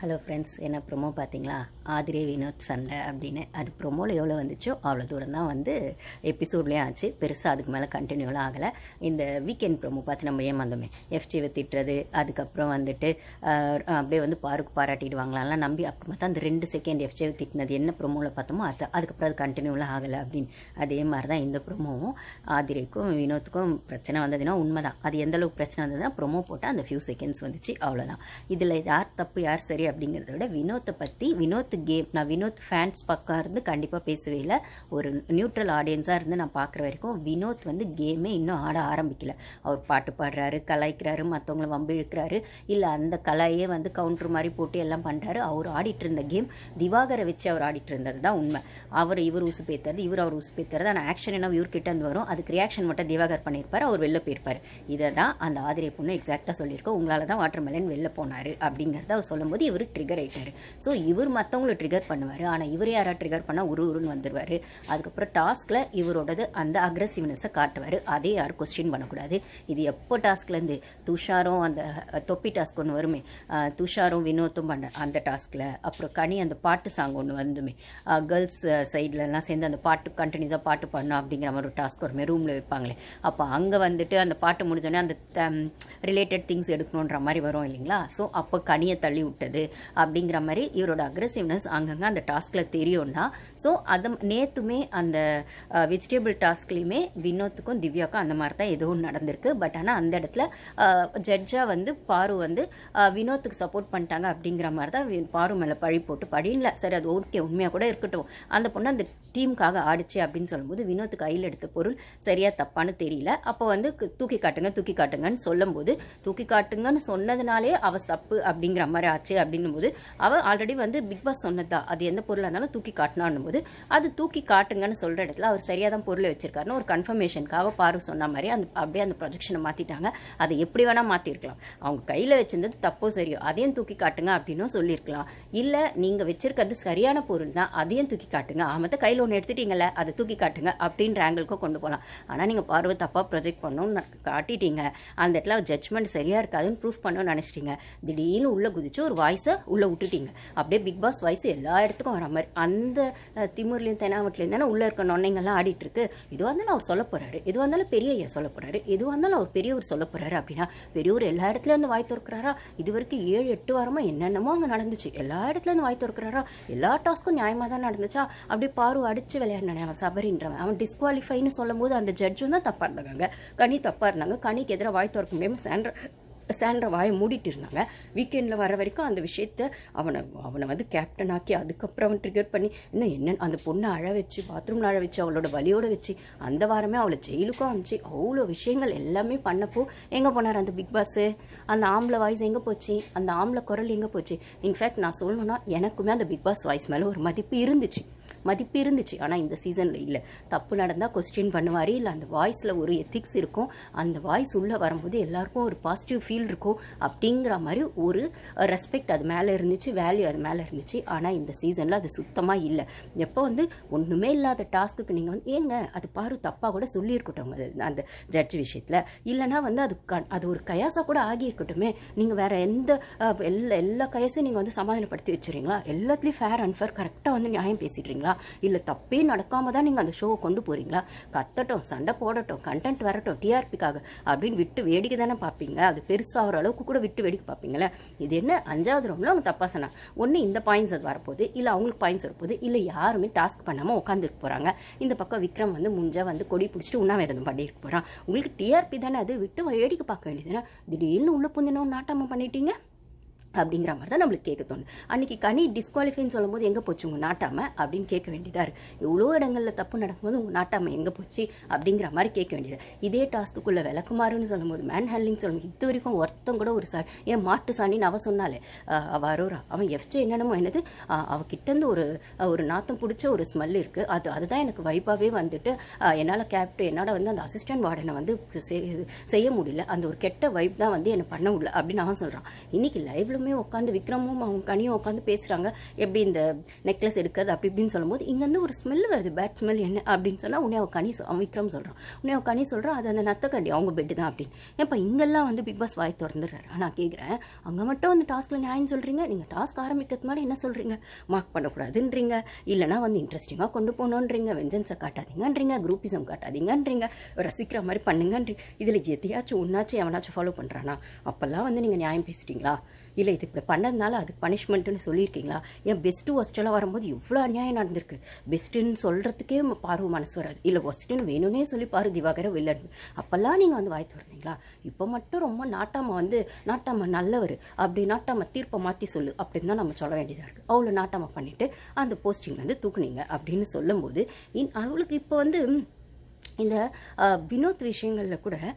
Hello friends, என்ன promo பார்த்தீங்களா? ஆதிரே வினோத் சண்டை அப்படின்னு. அது ப்ரொமோவில் எவ்வளோ வந்துச்சோ அவ்வளோ தூரம் தான் வந்து எபிசோட்லேயே ஆச்சு. பெருசாக அதுக்கு மேலே கண்டினியூலாம் ஆகலை. இந்த வீக்கெண்ட் ப்ரொமோ பார்த்து நம்ம ஏமாந்தோமே, எஃப்ஜிவை திட்டுறது, அதுக்கப்புறம் வந்துட்டு அப்படியே வந்து பாராட்டிடுவாங்களாம்லாம் நம்பி அப்புறமா தான் அந்த 2 செகண்ட் எஃப்ஜிவை திட்டினது என்ன ப்ரொமோவில் பார்த்தோமோ அதுக்கப்புறம் அது கண்டினியூலாம் ஆகலை அப்படின்னு. அதே மாதிரி தான் இந்த ப்ரொமோவும். ஆதிரேக்கும் வினோத்துக்கும் பிரச்சனை வந்ததுன்னா உண்மைதான். அது எந்தளவுக்கு பிரச்சனை வந்ததுன்னா ப்ரொமோ போட்டால் அந்த ஃபியூ செகண்ட்ஸ் வந்துச்சு, அவ்வளோதான். இதில் யார் தப்பு யார் சரி அப்படிங்கிறத விட வினோத்தை பற்றி, வினோத் கேம், நான் வினோத் ஃபேன்ஸ் பக்கம் இருந்து கண்டிப்பாக பேசவே இல்லை. ஒரு நியூட்ரல் ஆடியன்ஸாக இருந்து நான் பார்க்குற வரைக்கும் வினோத் வந்து கேமே இன்னும் ஆட ஆரம்பிக்கல. அவர் பாட்டு பாடுறாரு, கலாய்க்கிறாரு, மற்றவங்கள வம்பு இழுக்கிறாரு, இல்லை அந்த கலாயே வந்து கவுண்டர் மாதிரி போட்டு எல்லாம் பண்ணுறாரு. அவர் ஆடிட்டு இருந்த கேம் திவாகரை வச்சு அவர் ஆடிட்டு இருந்தது தான் உண்மை. இவர் உசு பேத்துறது, அவர் உசு பேத்துறது. ஆனால் ஆக்ஷன் என்ன இவர்கிட்ட இருந்து வரும், அதுக்கு ரியாக்ஷன் மட்டும் திவாகர் பண்ணியிருப்பார், அவர் வெளில போயிருப்பார். இதை தான் அந்த ஆதிரை பொண்ணு எக்ஸாக்டாக சொல்லியிருக்கோம். உங்களால் தான் வாட்டர்மெலன் வெளில போனார் அப்படிங்கிறத அவர் சொல்லும்போது இவர் ட்ரிகர் ஆகிட்டார். ஸோ இவர் மற்றவங்களை ட்ரிகர் பண்ணுவார், ஆனால் இவர் யாராவது ட்ரிகர் பண்ணால் உருன்னு வந்துடுவார். அதுக்கப்புறம் டாஸ்கில் இவரோடது அந்த அக்ரெசிவ்னஸை காட்டுவார். அதே யாரும் கொஸ்டின் பண்ணக்கூடாது. இது எப்போ டாஸ்க்லேருந்து துஷாரும் அந்த தொப்பி டாஸ்க் ஒன்று வருமே, துஷாரும் வினோத்தும் பண்ண அந்த டாஸ்கில், அப்புறம் கனி அந்த பாட்டு சாங் ஒன்று வந்துமே, கேர்ள்ஸ் சைட்லலாம் சேர்ந்து அந்த பாட்டு கண்டினியூஸாக பாட்டு பாடணும் அப்படிங்கிற மாதிரி ஒரு டாஸ்க் வருமே, ரூமில் வைப்பாங்களே. அப்போ அங்கே வந்துட்டு அந்த பாட்டு முடிஞ்சோடனே அந்த ரிலேட்டட் திங்ஸ் எடுக்கணுன்ற மாதிரி வரும் இல்லைங்களா. ஸோ அப்போ கனியை தள்ளி விட்டது அப்படிங்கிற மாதிரி இவரோட அக்ரெசிவ்னஸ் அங்கங்கே அந்த டாஸ்கில் தெரியும்னா, ஸோ அதை நேற்றுமே அந்த வெஜிடபிள் டாஸ்க்லேயுமே வினோத்துக்கும் திவ்யாவுக்கும் அந்த மாதிரி தான் ஏதோ நடந்திருக்கு. பட் ஆனால் அந்த இடத்துல ஜட்ஜாக வந்து பாரு வந்து வினோத்துக்கு சப்போர்ட் பண்ணிட்டாங்க அப்படிங்கிற மாதிரி தான் பாரு மேலே பழி போட்டு, பழியில் சரி அது ஓகே உண்மையாக கூட இருக்கட்டும், அந்த பொண்ணு அந்த டீமுக்காக ஆடிச்சு அப்படின்னு சொல்லும்போது வினோத் கையில் எடுத்த பொருள் சரியாக தப்பான்னு தெரியல. அப்போ வந்து தூக்கி காட்டுங்கன்னு சொல்லும்போது, தூக்கி காட்டுங்கன்னு சொன்னதுனாலே அவள் தப்பு அப்படிங்கிற மாதிரி ஆச்சு அப்படின்னும் போது, அவள் ஆல்ரெடி வந்து பிக் பாஸ் சொன்னதா அது எந்த பொருளாக இருந்தாலும் தூக்கி காட்டினான்னும் போது, அது தூக்கி காட்டுங்கன்னு சொல்கிற இடத்துல அவர் சரியாக தான் பொருளை வச்சிருக்காருன்னு ஒரு கன்ஃபர்மேஷனுக்காக பாரு சொன்ன மாதிரி அப்படியே அந்த ப்ரொஜெக்ஷனை மாற்றிட்டாங்க. அதை எப்படி வேணால் மாற்றிருக்கலாம். அவங்க கையில் வச்சிருந்தது தப்போ சரியோ அதையும் தூக்கி காட்டுங்க அப்படின்னும் சொல்லியிருக்கலாம். இல்லை நீங்கள் வச்சிருக்கிறது சரியான பொருள் தான், அதையும் தூக்கி காட்டுங்க, ஆமத்த கையில் ஒன்று எடுத்துட்டீங்கல்ல அதை தூக்கி காட்டுங்க அப்படின்ற ஆங்கிளுக்கும் கொண்டு போகலாம். ஆனால் நீங்கள் பார்வை தப்பாக ப்ரொஜெக்ட் பண்ணணும்னு காட்டிட்டீங்க, அந்த இடத்துல ஜட்ஜ்மெண்ட் சரியாக இருக்காதுன்னு ப்ரூஃப் பண்ணணும்னு நினச்சிட்டீங்க. திடீர்னு உள்ளே குதிச்சு ஒரு வாய்ஸை உள்ளே விட்டுட்டீங்க. அப்படியே பிக் பாஸ் வாய்ஸ் எல்லா இடத்துக்கும் வர மாதிரி அந்த திமுர்லேயும் தெனாவட்லேயும் தானே உள்ளே இருக்க நொன்னைங்கள்லாம் ஆடிட்டு இருக்கு. எதுவாக இருந்தாலும் அவர் சொல்ல போகிறாரு, எதுவாக இருந்தாலும் பெரிய ஐயா சொல்ல போகிறாரு, எதுவாக இருந்தாலும் அவர் பெரியவர் சொல்ல போகிறாரு அப்படின்னா பெரியவர் எல்லா இடத்துல இருந்து வாய் திறக்கிறாரா? இது வரைக்கும் 7-8 வாரமாக என்னென்னமோ அங்கே நடந்துச்சு, எல்லா இடத்துல இருந்து வாய் திறக்கிறாரா? எல்லா டாஸ்க்கும் நியாயமாக தான் நடந்துச்சா? அப்படியே பாரு அடிச்சு விளையாடினானே அவன் சபரின்றவன், அவன் டிஸ்குவாலிஃபைன்னு சொல்லும் போது அந்த ஜட்ஜும் தான் தப்பாக இருந்தாங்க, கனி தப்பாக இருந்தாங்க. கனிக்கு எதிராக வாய் திறக்க முடியாமல் சாண்ட்ரா வாயை மூடிட்டு இருந்தாங்க. வீக்கெண்டில் வர வரைக்கும் அந்த விஷயத்த அவனை வந்து கேப்டன் ஆக்கி அதுக்கப்புறம் அவன் ட்ரிகர் பண்ணி இன்னும் என்ன அந்த பொண்ணை அழ வச்சு, பாத்ரூமில் அழ வச்சு, அவளோட வலியோட வச்சு, அந்த வாரமே அவளை ஜெயிலுக்கும் அனுப்பிச்சு அவ்வளோ விஷயங்கள் எல்லாமே பண்ணப்போ எங்கே போனார் அந்த பிக் பாஸு? அந்த ஆம்பளை வாய்ஸ் எங்கே போச்சு? அந்த ஆம்பளை குரல் எங்கே போச்சு? இன்ஃபேக்ட் நான் சொல்லணும்னா எனக்குமே அந்த பிக் பாஸ் வாய்ஸ் மேலே ஒரு மதிப்பு இருந்துச்சு. ஆனால் இந்த சீசனில் இல்லை. தப்பு நடந்தால் கொஸ்டின் பண்ணுவார், இல்லை அந்த வாய்ஸில் ஒரு எத்திக்ஸ் இருக்கும், அந்த வாய்ஸ் உள்ளே வரும்போது எல்லாருக்கும் ஒரு பாசிட்டிவ் ஃபீல் இருக்கும் அப்படிங்கிற மாதிரி ஒரு ரெஸ்பெக்ட் அது மேலே இருந்துச்சு, வேல்யூ அது மேலே இருந்துச்சு. ஆனால் இந்த சீசனில் அது சுத்தமாக இல்லை. எப்போ வந்து ஒன்றுமே இல்லாத டாஸ்க்குக்கு நீங்கள் வந்து ஏங்க அது பாரு தப்பாக கூட சொல்லியிருக்கட்டும் அந்த ஜட்ஜ் விஷயத்தில், இல்லைனா வந்து அது ஒரு கயாசாக கூட ஆகியிருக்கட்டுமே. நீங்கள் வேறு எந்த எல்லா கயசையும் நீங்கள் வந்து சமாதானப்படுத்தி வச்சுறீங்களா? எல்லாத்துலேயும் ஃபேர் அண்ட் ஃபேர் கரெக்டாக வந்து நியாயம் பேசிடுறீங்களா? இல்லை தப்பே நடக்காம தான் நீங்கள் அந்த ஷோவை கொண்டு போகிறீங்களா? கத்தட்டும், சண்டை போடட்டும், கண்டென்ட் வரட்டும், டிஆர்பிக்காக அப்படின்னு விட்டு வேடிக்கை தானே பார்ப்பீங்க. அது பெருசாகிற அளவுக்கு கூட விட்டு வேடிக்கை பார்ப்பீங்களே. இது என்ன 5வது ரவுண்டில் அவங்க தப்பாக சொன்னாங்க, ஒன்று இந்த பாயிண்ட்ஸ் அது வரப்போகுது, இல்லை அவங்களுக்கு பாயிண்ட்ஸ் வரப்போகுது, இல்லை யாருமே டாஸ்க் பண்ணாமல் உட்காந்துருக்க போகிறாங்க. இந்த பக்கம் விக்ரம் வந்து முஞ்சா வந்து கொடி பிடிச்சிட்டு உண்ணாவிரதம் பண்ணிட்டு போகிறான். உங்களுக்கு டிஆர்பி தானே, அது விட்டு வேடிக்கை பார்க்க வேண்டியதுன்னா திடீர்னு உள்ள புந்தினோன்னு நாட்டாமல் பண்ணிட்டீங்க அப்படிங்கிற மாதிரி தான் நம்மளுக்கு கேட்க தோணும். அன்றைக்கி கனி டிஸ்குவாலிஃபைன்னு சொல்லும்போது எங்கே போச்சு உங்கள் நாட்டாமை அப்படின்னு கேட்க வேண்டியதாக இருக்குது. எவ்வளோ இடங்களில் தப்பு நடக்கும்போது உங்கள் நாட்டாமை எங்கே போச்சு அப்படிங்கிற மாதிரி கேட்க வேண்டியது. இதே டாஸ்க்குள்ளே விளக்குமாறுன்னு சொல்லும்போது, மேன் ஹேண்ட்லிங் சொல்லும்போது இது வரைக்கும் ஒருத்தம் கூட ஒரு ஏன் மாட்டு சாணின்னு அவள் சொன்னாலே, அரோரா அவன் எஃப்ஜே என்னென்னமோ என்னது அவகிட்டேருந்து ஒரு நாத்தம் பிடிச்ச ஒரு ஸ்மெல் இருக்குது, அதுதான் எனக்கு வைப்பாகவே வந்துட்டு என்னால் வந்து அந்த அசிஸ்டன்ட் வார்டனை வந்து செய்ய முடியல, அந்த ஒரு கெட்ட வைப் தான் வந்து என்னை பண்ண முடியல அப்படின்னு அவன் சொல்கிறான். இன்றைக்கி லைவ்ல பேருமே உட்காந்து விக்ரமும் அவங்க கனியும் உட்காந்து பேசுகிறாங்க, எப்படி இந்த நெக்லஸ் எடுக்கிறது அப்படி இப்படின்னு சொல்லும்போது இங்கேருந்து ஒரு ஸ்மெல் வருது, பேட் ஸ்மெல் என்ன அப்படின்னு சொன்னால் உடனே அவள் கனி அவன் விக்ரம் சொல்கிறான், உடனே அவள் கனி சொல்கிறான் அது அந்த நத்தக்கண்டி அவங்க பெட்டு தான் அப்படின்னு. ஏன்ப்பா இங்கெல்லாம் வந்து பிக் பாஸ் வாய் திறந்துடுறாரு. நான் கேட்குறேன், அங்கே மட்டும் அந்த டாஸ்கில் நியாயம் சொல்கிறீங்க, நீங்கள் டாஸ்க் ஆரம்பிக்கிறதுக்கு முன்னாடி என்ன சொல்கிறீங்க, மார்க் பண்ணக்கூடாதுன்றீங்க, இல்லைனா வந்து இன்ட்ரெஸ்டிங்காக கொண்டு போகணுன்றீங்க, வெஞ்சன்ஸை காட்டாதீங்கன்றீங்க, குரூப்பிசம் காட்டாதீங்கன்றீங்க, ரசிக்கிற மாதிரி பண்ணுங்கன்றீங்க. இதில் எதையாச்சும் ஒன்றாச்சும் எவனாச்சும் ஃபாலோ பண்ணுறானா? அப்போல்லாம் வந்து நீங்கள் நியாயம் பேசிட்டீங்களா? இல்லை இது இப்படி பண்ணதுனால அதுக்கு பனிஷ்மெண்ட்டுன்னு சொல்லியிருக்கீங்களா? ஏன் பெஸ்ட்டு ஒஸ்ட்டெல்லாம் வரும்போது இவ்வளோ அநியாயம் நடந்திருக்கு. பெஸ்ட்டுன்னு சொல்கிறதுக்கே பார்வை மனசு வராது, இல்லை ஒஸ்ட்டுன்னு வேணும்னே சொல்லி பாரு திவாகர வில்லன். அப்போல்லாம் நீங்கள் வந்து வாய் திறந்தீங்களா? இப்போ மட்டும் ரொம்ப நாட்டாம நல்லவர், அப்படி நாட்டாம தீர்ப்பை மாற்றி சொல்லு அப்படின்னு தான் நம்ம சொல்ல வேண்டியதாக இருக்குது. அவ்வளோ நாட்டாம பண்ணிவிட்டு அந்த போஸ்டிங் வந்து தூக்குனீங்க அப்படின்னு சொல்லும்போது அவளுக்கு இப்போ வந்து இந்த வினோத் விஷயங்களில் கூட